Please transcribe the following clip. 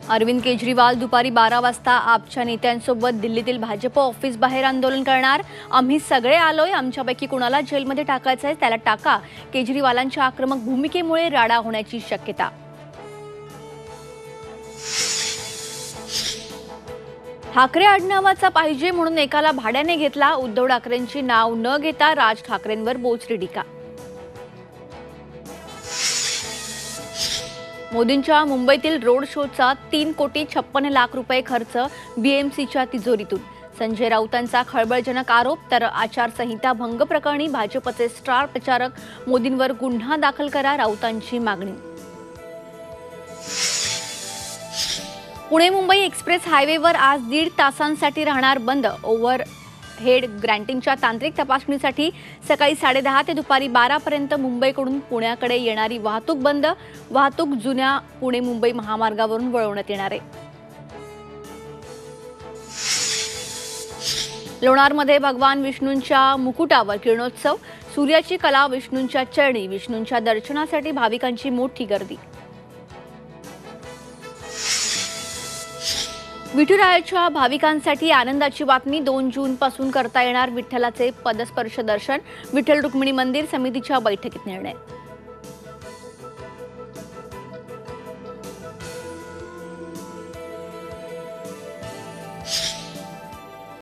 अरविंद केजरीवाल दुपारी 12 वाजता आपच्या नेत्यांसोबत दिल्लीतील भाजप ऑफिस बाहेर आंदोलन करणार। आम्ही सगळे आलोय, आमच्यापैकी कुणाला जेलमध्ये टाकायचंय त्याला टाका। केजरीवालांच्या आक्रमक भूमिकेमुळे राडा होण्याची शक्यता। ठाकरे आडनावाचा पाहिजे म्हणून एकाला भाड्याने घेतला। उद्धव ठाकरेंची नाव न घेता राज ठाकरेंवर बोचरी टीका। मोदींच्या मुंबईतील रोड शोचा 3,56,00,000 रुपये खर्च बीएमसीच्या तिजोरीतून। संजय राऊतांचा खळबळजनक आरोप। तर आचारसंहिता भंग प्रकरणी भाजपचे स्टार प्रचारक मोदींवर गुन्हा दाखल करा, राऊतांची मागणी। पुणे मुंबई एक्सप्रेस हायवेवर आज 1.5 तासांसाठी राहणार बंद। ओव्हरहेड ग्रँटिंगच्या तांत्रिक तपासणीसाठी सकाळी 10:30 ते दुपारी 12 पर्यंत मुंबईकडून पुण्याकडे येणारी वाहतूक बंद। वाहतूक जुन्या पुणे मुंबई महामार्गावरून वळवण्यात येणार आहे। लोणारमध्ये भगवान विष्णूंच्या मुकुटावर किरणोत्सव। सूर्याची कला विष्णूंच्या चरणी। विष्णूंच्या दर्शनासाठी भाविकांची मोठी गर्दी। विठुरायाच्या भाविकांसाठी आनंदाची बातमी। 2 जूनपासून करता येणार विठ्ठलाचे पदस्पर्श दर्शन। विठ्ठल रुक्मिणी मंदिर समितीच्या बैठकीत निर्णय।